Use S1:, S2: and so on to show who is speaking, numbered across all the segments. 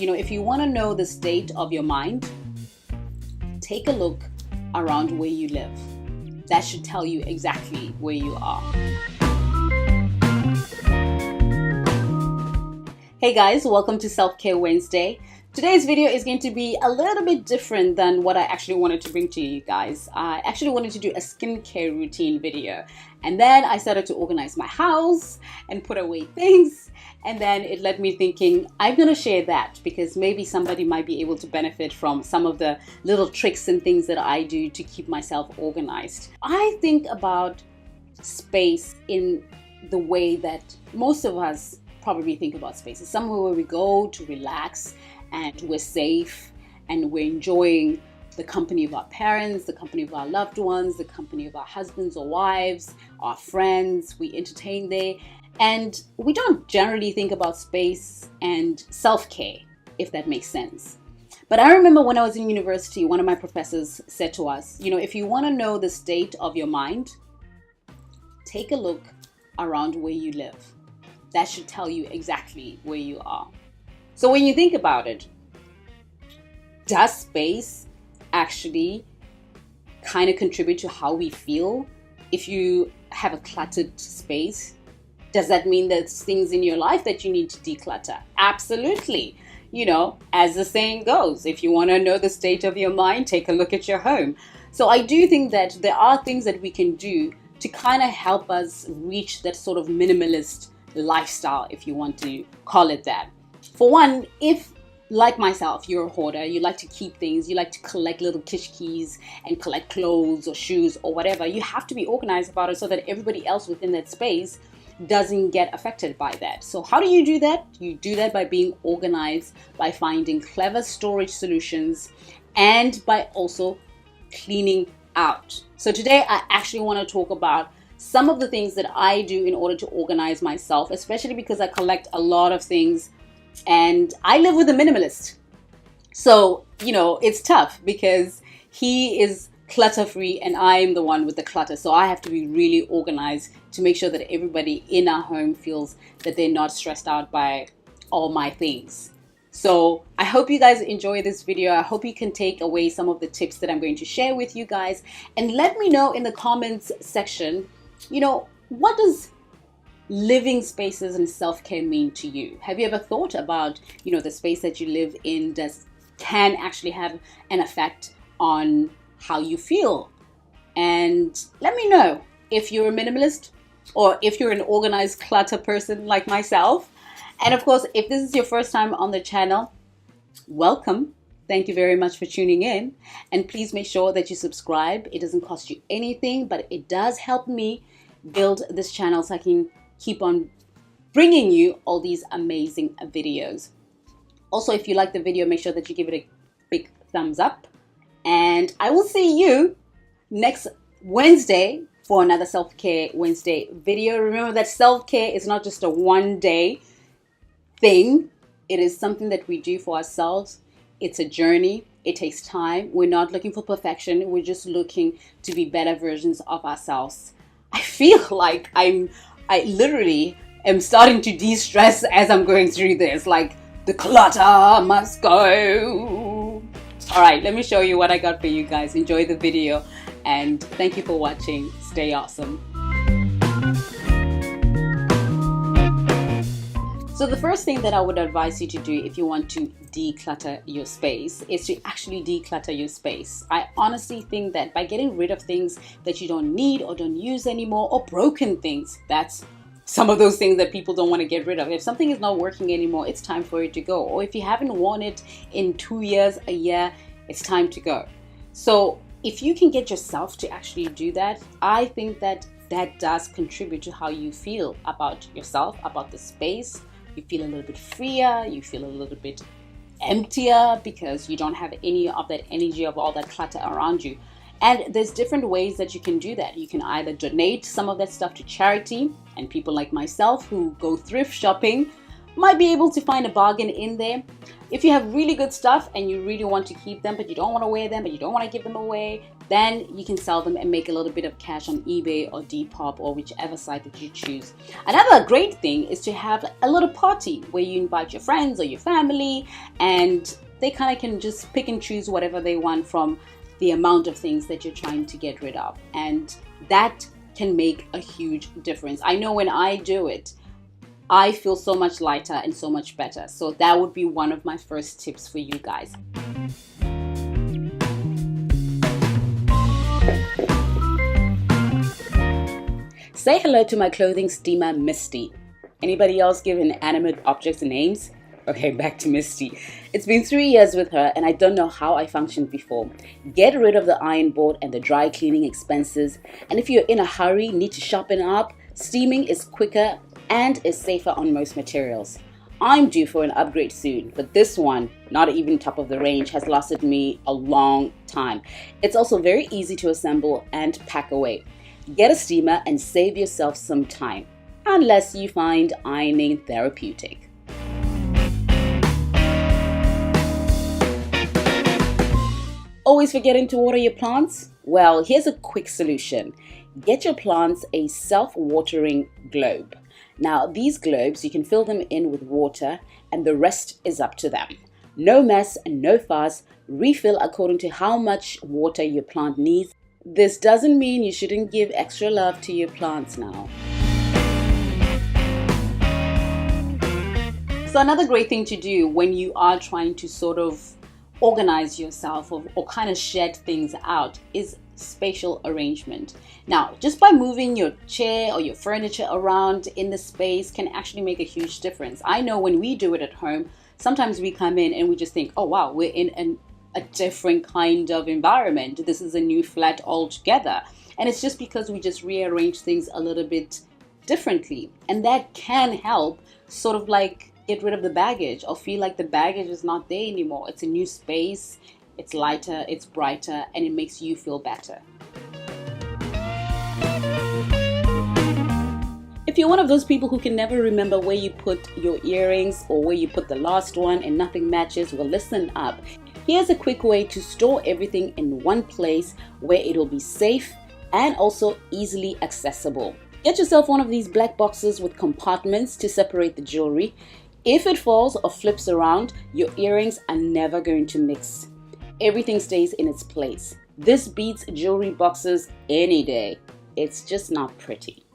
S1: if you want to know the state of your mind, take a look around where you live. That should tell you exactly where you are. Hey guys, welcome to Self-Care Wednesday. Today's video is going to be a little bit different than what I actually wanted to bring to you guys. I actually wanted to do a skincare routine video, and then I started to organize my house and put away things, and then it led me thinking I'm gonna share that because maybe somebody might be able to benefit from some of the little tricks and things that I do to keep myself organized. I think about space in the way that most of us probably think about space. It's somewhere where we go to relax and we're safe and we're enjoying the company of our parents, the company of our loved ones, the company of our husbands or wives, our friends. We entertain there, and we don't generally think about space and self-care, if that makes sense. But I remember when I was in university, one of my professors said to us, if you want to know the state of your mind, take a look around where you live. That should tell you exactly where you are. So when you think about it, does space actually kind of contribute to how we feel? If you have a cluttered space, does that mean there's things in your life that you need to declutter? Absolutely. As the saying goes, if you want to know the state of your mind, take a look at your home. So I do think that there are things that we can do to kind of help us reach that sort of minimalist lifestyle, if you want to call it that. For one, if like myself, you're a hoarder, you like to keep things, you like to collect little kishkis and collect clothes or shoes or whatever, you have to be organized about it so that everybody else within that space doesn't get affected by that. So how do you do that? You do that by being organized, by finding clever storage solutions, and by also cleaning out. So today I actually want to talk about some of the things that I do in order to organize myself, especially because I collect a lot of things and I live with a minimalist. So, it's tough because he is clutter-free and I'm the one with the clutter. So I have to be really organized to make sure that everybody in our home feels that they're not stressed out by all my things. So I hope you guys enjoy this video. I hope you can take away some of the tips that I'm going to share with you guys, and let me know in the comments section, what does living spaces and self-care mean to you? Have you ever thought about, the space that you live in can actually have an effect on how you feel? And let me know if you're a minimalist or if you're an organized clutter person like myself. And of course, if this is your first time on the channel, welcome. Thank you very much for tuning in. And please make sure that you subscribe. It doesn't cost you anything, but it does help me build this channel so I can keep on bringing you all these amazing videos. Also, if you like the video, make sure that you give it a big thumbs up. And I will see you next Wednesday for another Self-Care Wednesday video. Remember that self-care is not just a one-day thing. It is something that we do for ourselves. It's a journey. It takes time. We're not looking for perfection. We're just looking to be better versions of ourselves. I feel like I literally am starting to de-stress as I'm going through this. Like, the clutter must go. All right, let me show you what I got for you guys. Enjoy the video and thank you for watching. Stay awesome. So the first thing that I would advise you to do if you want to declutter your space is to actually declutter your space. I honestly think that by getting rid of things that you don't need or don't use anymore, or broken things, that's some of those things that people don't want to get rid of. If something is not working anymore, it's time for it to go. Or if you haven't worn it in 2 years, a year, it's time to go. So if you can get yourself to actually do that, I think that that does contribute to how you feel about yourself, about the space. You feel a little bit freer, you feel a little bit emptier because you don't have any of that energy of all that clutter around you. And there's different ways that you can do that. You can either donate some of that stuff to charity, and people like myself who go thrift shopping might be able to find a bargain in there. If you have really good stuff and you really want to keep them, but you don't want to wear them, but you don't want to give them away, then you can sell them and make a little bit of cash on eBay or Depop or whichever site that you choose. Another great thing is to have a little party where you invite your friends or your family, and they kind of can just pick and choose whatever they want from the amount of things that you're trying to get rid of. And that can make a huge difference. I know when I do it, I feel so much lighter and so much better. So that would be one of my first tips for you guys. Say hello to my clothing steamer, Misty. Anybody else give inanimate objects names? Okay, back to Misty. It's been 3 years with her and I don't know how I functioned before. Get rid of the iron board and the dry cleaning expenses. And if you're in a hurry, need to sharpen up, steaming is quicker and is safer on most materials. I'm due for an upgrade soon, but this one, not even top of the range, has lasted me a long time. It's also very easy to assemble and pack away. Get a steamer and save yourself some time, unless you find ironing therapeutic. Always forgetting to water your plants? Well, here's a quick solution. Get your plants a self-watering globe. Now, these globes, you can fill them in with water and the rest is up to them. No mess and no fuss. Refill according to how much water your plant needs. This doesn't mean you shouldn't give extra love to your plants now. So another great thing to do when you are trying to sort of organize yourself or kind of shed things out is spatial arrangement. Now, just by moving your chair or your furniture around in the space can actually make a huge difference. I know when we do it at home, sometimes we come in and we just think, oh wow, we're in a different kind of environment. This is a new flat altogether. And it's just because we just rearrange things a little bit differently. And that can help sort of like get rid of the baggage or feel like the baggage is not there anymore. It's a new space, it's lighter, it's brighter, and it makes you feel better. If you're one of those people who can never remember where you put your earrings or where you put the last one and nothing matches, well, listen up. Here's a quick way to store everything in one place where it'll be safe and also easily accessible. Get yourself one of these black boxes with compartments to separate the jewelry. If it falls or flips around, your earrings are never going to mix. Everything stays in its place. This beats jewelry boxes any day. It's just not pretty.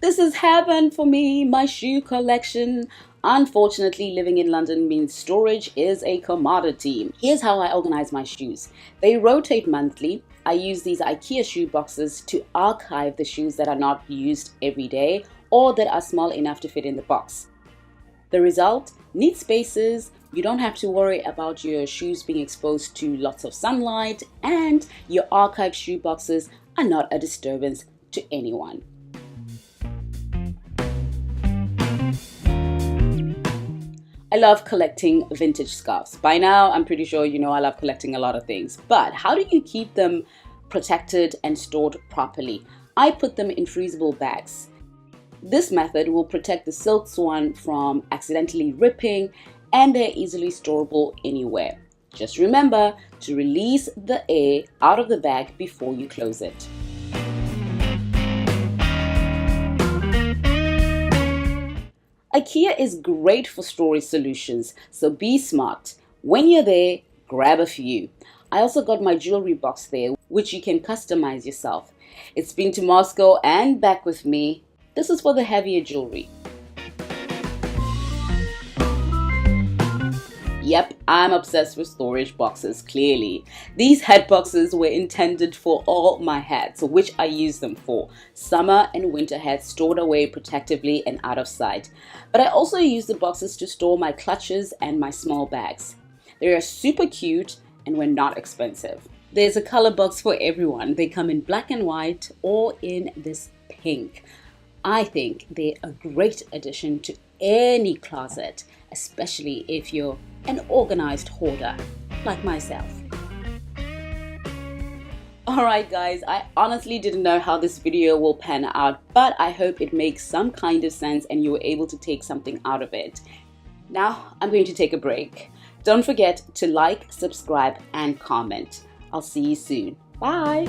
S1: This has happened for me, my shoe collection. Unfortunately, living in London means storage is a commodity. Here's how I organize my shoes. They rotate monthly. I use these Ikea shoe boxes to archive the shoes that are not used every day or that are small enough to fit in the box. The result? Neat spaces. You don't have to worry about your shoes being exposed to lots of sunlight, and your archive shoe boxes are not a disturbance to anyone. I love collecting vintage scarves. By now, I'm pretty sure you know I love collecting a lot of things. But how do you keep them protected and stored properly? I put them in freezable bags. This method will protect the silk swan from accidentally ripping, and they're easily storable anywhere. Just remember to release the air out of the bag before you close it. Ikea is great for storage solutions, so be smart. When you're there, grab a few. I also got my jewelry box there, which you can customize yourself. It's been to Moscow and back with me. This is for the heavier jewelry. Yep, I'm obsessed with storage boxes, clearly. These hat boxes were intended for all my hats, which I use them for. Summer and winter hats stored away protectively and out of sight. But I also use the boxes to store my clutches and my small bags. They are super cute and were not expensive. There's a color box for everyone. They come in black and white or in this pink. I think they're a great addition to any closet, especially if you're an organized hoarder like myself. Alright guys, I honestly didn't know how this video will pan out, but I hope it makes some kind of sense and you were able to take something out of it. Now I'm going to take a break. Don't forget to like, subscribe, and comment. I'll see you soon. Bye!